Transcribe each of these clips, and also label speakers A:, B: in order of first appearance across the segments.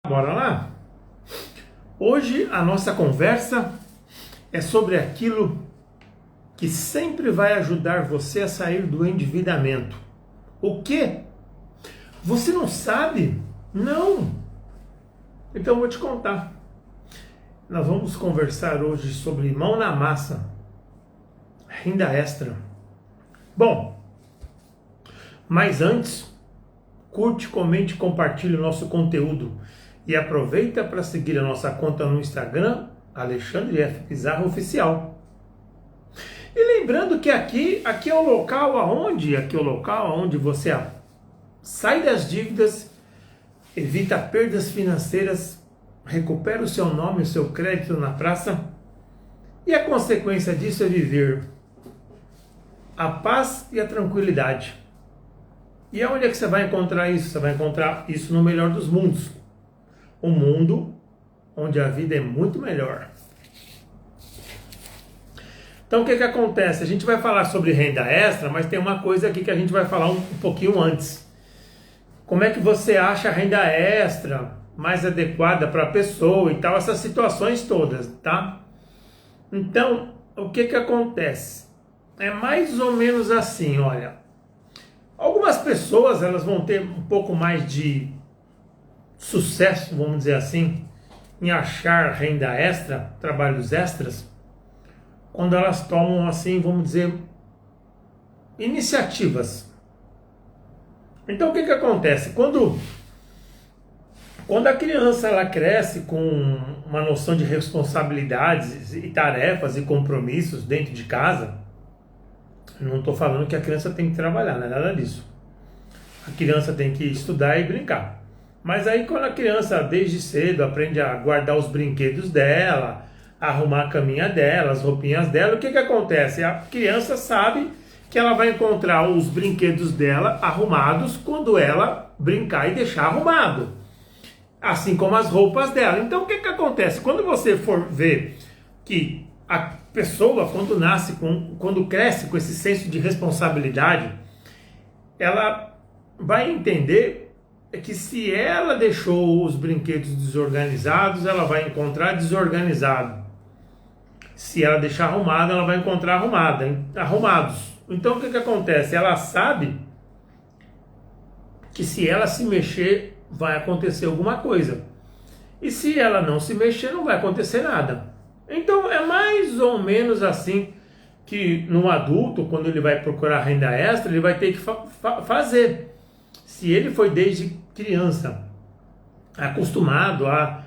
A: Bora lá? Hoje a nossa conversa é sobre aquilo que sempre vai ajudar você a sair do endividamento. O quê? Você não sabe? Não! Então eu vou te contar. Nós vamos conversar hoje sobre mão na massa, renda extra. Bom, mas antes, curte, comente e compartilhe o nosso conteúdo. E aproveita para seguir a nossa conta no Instagram, Alexandre F. Pizarro Oficial. E lembrando que aqui é o local aonde, aqui é o local onde você sai das dívidas, evita perdas financeiras, recupera o seu nome, o seu crédito na praça. E a consequência disso é viver a paz e a tranquilidade. E aonde é que você vai encontrar isso? Você vai encontrar isso no melhor dos mundos. Um mundo onde a vida é muito melhor. Então o que acontece? A gente vai falar sobre renda extra, mas tem uma coisa aqui que a gente vai falar um pouquinho antes. Como é que você acha a renda extra mais adequada para a pessoa e tal, essas situações todas, tá? Então, o que acontece? É mais ou menos assim, olha. Algumas pessoas, elas vão ter um pouco mais de sucesso, vamos dizer assim, em achar renda extra, trabalhos extras, quando elas tomam, assim, vamos dizer, iniciativas. Então o que acontece? Quando a criança ela cresce com uma noção de responsabilidades e tarefas e compromissos dentro de casa, eu não estou falando que a criança tem que trabalhar, não é nada disso. A criança tem que estudar e brincar. Mas aí quando a criança desde cedo aprende a guardar os brinquedos dela, a arrumar a caminha dela, as roupinhas dela, o que acontece? A criança sabe que ela vai encontrar os brinquedos dela arrumados quando ela brincar e deixar arrumado. Assim como as roupas dela. Então o que acontece? Quando você for ver que a pessoa quando cresce com esse senso de responsabilidade, ela vai entender que se ela deixou os brinquedos desorganizados, ela vai encontrar desorganizado. Se ela deixar arrumado, ela vai encontrar arrumados. Então o que acontece? Ela sabe que se ela se mexer, vai acontecer alguma coisa. E se ela não se mexer, não vai acontecer nada. Então é mais ou menos assim que no adulto, quando ele vai procurar renda extra, ele vai ter que fazer. Se ele foi desde criança acostumado a,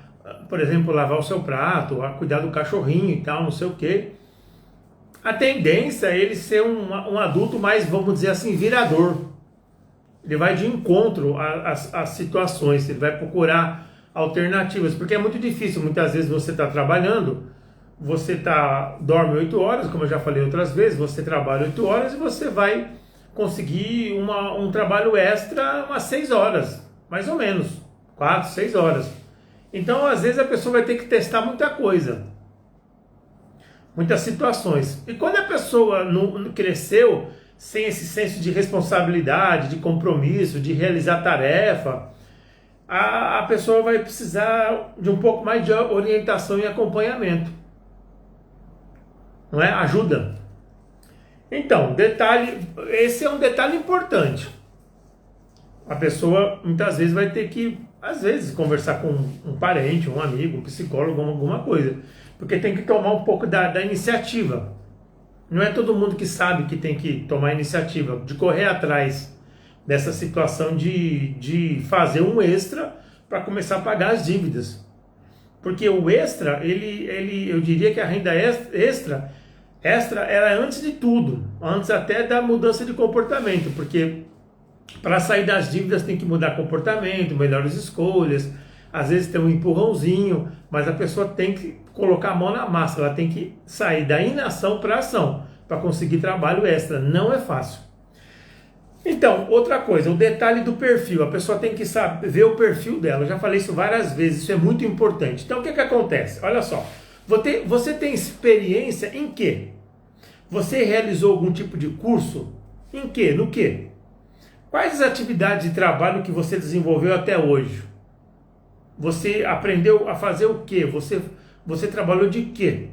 A: por exemplo, lavar o seu prato, a cuidar do cachorrinho e tal, não sei o quê, a tendência é ele ser um adulto mais, vamos dizer assim, virador. Ele vai de encontro às situações, ele vai procurar alternativas, porque é muito difícil, muitas vezes você está trabalhando, dorme 8 horas, como eu já falei outras vezes, você trabalha 8 horas e você vai conseguir um trabalho extra umas 6 horas, mais ou menos, 4, 6 horas. Então, às vezes, a pessoa vai ter que testar muita coisa, muitas situações. E quando a pessoa não cresceu sem esse senso de responsabilidade, de compromisso, de realizar tarefa, a pessoa vai precisar de um pouco mais de orientação e acompanhamento. Não é? Ajuda. Então, esse é um detalhe importante. A pessoa muitas vezes vai ter que, às vezes, conversar com um parente, um amigo, um psicólogo, alguma coisa. Porque tem que tomar um pouco da iniciativa. Não é todo mundo que sabe que tem que tomar iniciativa, de correr atrás dessa situação de fazer um extra para começar a pagar as dívidas. Porque o extra, eu diria que a renda extra era antes de tudo, antes até da mudança de comportamento, porque para sair das dívidas tem que mudar comportamento, melhores escolhas, às vezes tem um empurrãozinho, mas a pessoa tem que colocar a mão na massa, ela tem que sair da inação para a ação, para conseguir trabalho extra, não é fácil. Então, outra coisa, o detalhe do perfil, a pessoa tem que saber ver o perfil dela, eu já falei isso várias vezes, isso é muito importante. Então o que acontece? Olha só, você tem experiência em quê? Você realizou algum tipo de curso? Em quê? No quê? Quais as atividades de trabalho que você desenvolveu até hoje? Você aprendeu a fazer o quê? Você trabalhou de quê?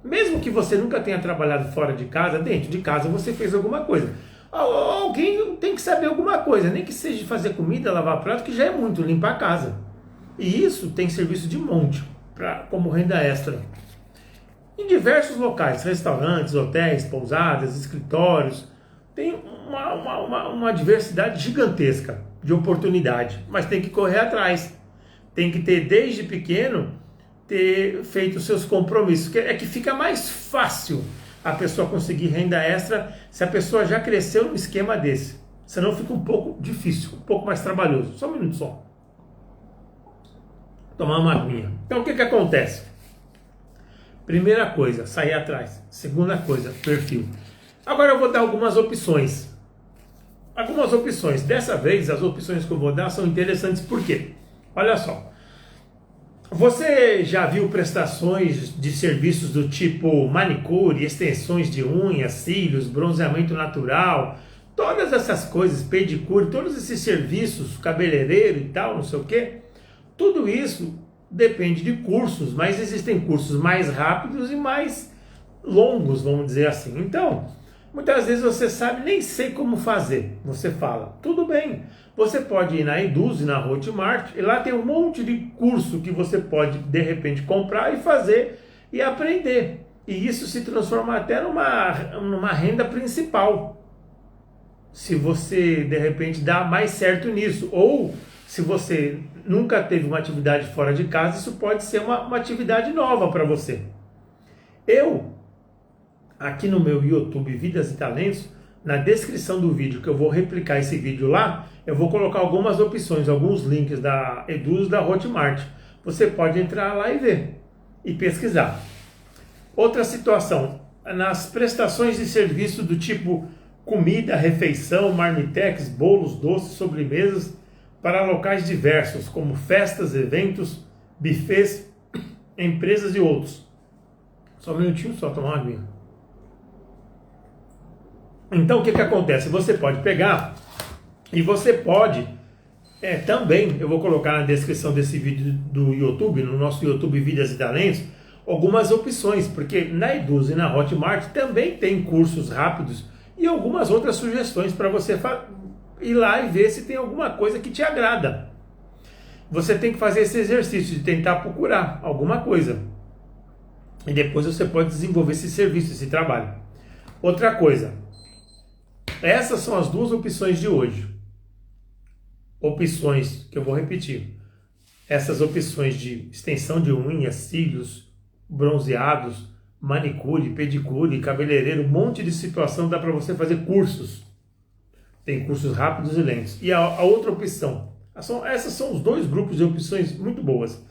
A: Mesmo que você nunca tenha trabalhado fora de casa, dentro de casa você fez alguma coisa. Alguém tem que saber alguma coisa, nem que seja fazer comida, lavar prato, que já é muito, limpar a casa. E isso tem serviço de monte, como renda extra. Em diversos locais, restaurantes, hotéis, pousadas, escritórios, tem uma diversidade gigantesca de oportunidade, mas tem que correr atrás. Tem que ter, desde pequeno, ter feito os seus compromissos. É que fica mais fácil a pessoa conseguir renda extra se a pessoa já cresceu num esquema desse. Senão fica um pouco difícil, um pouco mais trabalhoso. Só um minuto só. Tomar uma aguinha. Então o que acontece? Primeira coisa, sair atrás. Segunda coisa, perfil. Agora eu vou dar algumas opções. Algumas opções. Dessa vez, as opções que eu vou dar são interessantes. Por quê? Olha só. Você já viu prestações de serviços do tipo manicure, extensões de unhas, cílios, bronzeamento natural, todas essas coisas, pedicure, todos esses serviços, cabeleireiro e tal, não sei o quê? Tudo isso depende de cursos, mas existem cursos mais rápidos e mais longos, vamos dizer assim. Então, muitas vezes você sabe, nem sei como fazer. Você fala, tudo bem. Você pode ir na Eduz e na Hotmart, e lá tem um monte de curso que você pode, de repente, comprar e fazer e aprender. E isso se transforma até numa renda principal. Se você, de repente, dá mais certo nisso. Ou, se você nunca teve uma atividade fora de casa, isso pode ser uma atividade nova para você. Eu, aqui no meu YouTube Vidas e Talentos, na descrição do vídeo, que eu vou replicar esse vídeo lá, eu vou colocar algumas opções, alguns links da Eduz e da Hotmart. Você pode entrar lá e ver, e pesquisar. Outra situação, nas prestações de serviço do tipo comida, refeição, marmitex, bolos, doces, sobremesas, para locais diversos, como festas, eventos, buffets, empresas e outros. Só um minutinho, só tomar uma aguinha. Então o que acontece? Você pode pegar e você pode também, eu vou colocar na descrição desse vídeo do YouTube, no nosso YouTube Vidas e Talentos, algumas opções, porque na Eduz e na Hotmart também tem cursos rápidos e algumas outras sugestões para você ir lá e ver se tem alguma coisa que te agrada. Você tem que fazer esse exercício de tentar procurar alguma coisa. E depois você pode desenvolver esse serviço, esse trabalho. Outra coisa. Essas são as duas opções de hoje. Opções que eu vou repetir. Essas opções de extensão de unhas, cílios, bronzeados, manicure, pedicure, cabeleireiro, um monte de situação dá para você fazer cursos. Tem cursos rápidos e lentos. E a outra opção. Essas são os dois grupos de opções muito boas.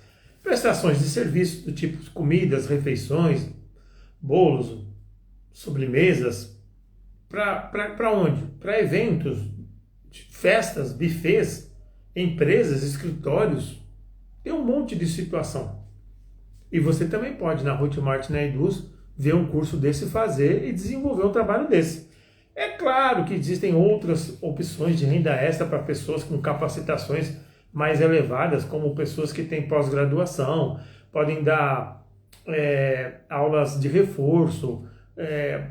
A: Prestações de serviço do tipo comidas, refeições, bolos, sobremesas. Para onde? Para eventos, festas, buffets, empresas, escritórios. Tem um monte de situação. E você também pode, na Hotmart, na Eduz, ver um curso desse, fazer e desenvolver um trabalho desse. É claro que existem outras opções de renda extra para pessoas com capacitações mais elevadas, como pessoas que têm pós-graduação, podem dar aulas de reforço,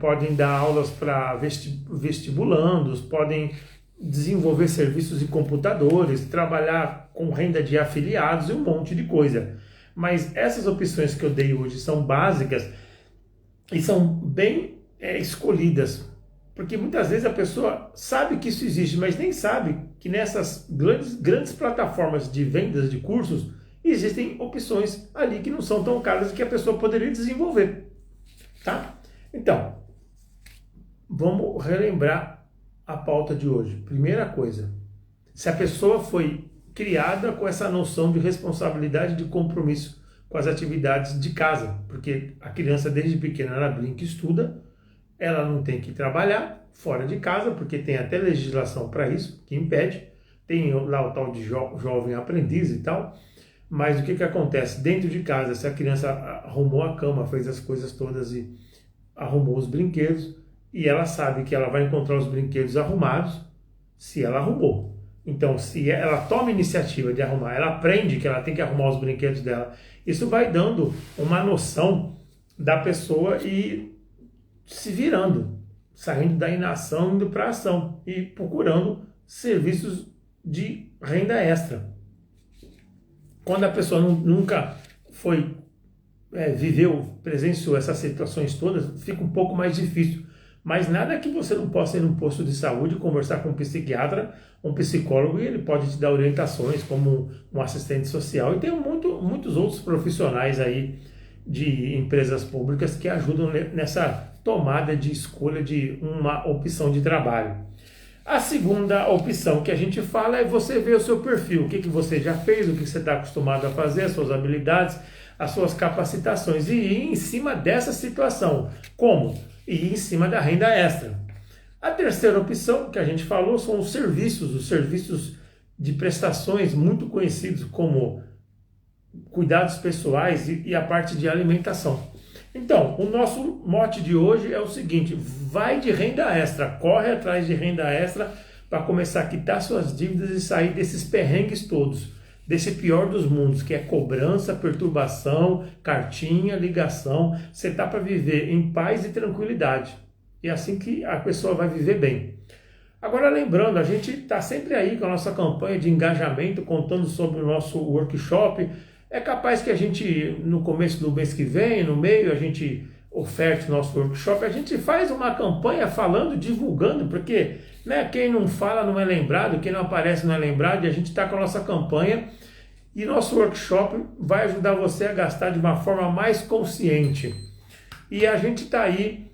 A: podem dar aulas para vestibulandos, podem desenvolver serviços de computadores, trabalhar com renda de afiliados e um monte de coisa. Mas essas opções que eu dei hoje são básicas e são bem escolhidas, porque muitas vezes a pessoa sabe que isso existe, mas nem sabe que nessas grandes plataformas de vendas de cursos existem opções ali que não são tão caras e que a pessoa poderia desenvolver, tá? Então, vamos relembrar a pauta de hoje. Primeira coisa, se a pessoa foi criada com essa noção de responsabilidade e de compromisso com as atividades de casa, porque a criança desde pequena ela brinca e estuda, ela não tem que trabalhar fora de casa, porque tem até legislação para isso, que impede, tem lá o tal de jovem aprendiz e tal, mas o que acontece? Dentro de casa, se a criança arrumou a cama, fez as coisas todas e arrumou os brinquedos, e ela sabe que ela vai encontrar os brinquedos arrumados, se ela arrumou. Então, se ela toma a iniciativa de arrumar, ela aprende que ela tem que arrumar os brinquedos dela, isso vai dando uma noção da pessoa e se virando, saindo da inação, indo para a ação e procurando serviços de renda extra. Quando a pessoa nunca foi, viveu, presenciou essas situações todas, fica um pouco mais difícil. Mas nada que você não possa ir num posto de saúde, conversar com um psiquiatra, um psicólogo, e ele pode te dar orientações como um assistente social. E tem muitos outros profissionais aí de empresas públicas que ajudam nessa tomada de escolha de uma opção de trabalho. A segunda opção que a gente fala é você ver o seu perfil, o que você já fez, o que você está acostumado a fazer, as suas habilidades, as suas capacitações, e ir em cima dessa situação. Como? E em cima da renda extra. A terceira opção que a gente falou são os serviços de prestações muito conhecidos como cuidados pessoais e a parte de alimentação. Então, o nosso mote de hoje é o seguinte: vai de renda extra, corre atrás de renda extra para começar a quitar suas dívidas e sair desses perrengues todos, desse pior dos mundos, que é cobrança, perturbação, cartinha, ligação. Você está para viver em paz e tranquilidade. E é assim que a pessoa vai viver bem. Agora, lembrando, a gente está sempre aí com a nossa campanha de engajamento, contando sobre o nosso workshop. É capaz que a gente, no começo do mês que vem, no meio, a gente oferte o nosso workshop. A gente faz uma campanha falando, divulgando, porque quem não fala não é lembrado, quem não aparece não é lembrado, e a gente está com a nossa campanha. E nosso workshop vai ajudar você a gastar de uma forma mais consciente. E a gente está aí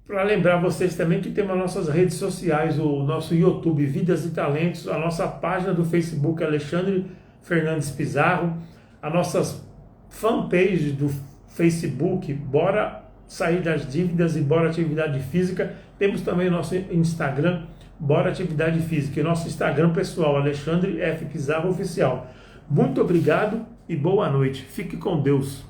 A: para lembrar vocês também que temos as nossas redes sociais, o nosso YouTube, Vidas e Talentos, a nossa página do Facebook, Alexandre Fernandes Pizarro, as nossas fanpages do Facebook, Bora Sair das Dívidas e Bora Atividade Física. Temos também o nosso Instagram, Bora Atividade Física, e nosso Instagram pessoal, Alexandre F. Pizarro Oficial. Muito obrigado e boa noite. Fique com Deus.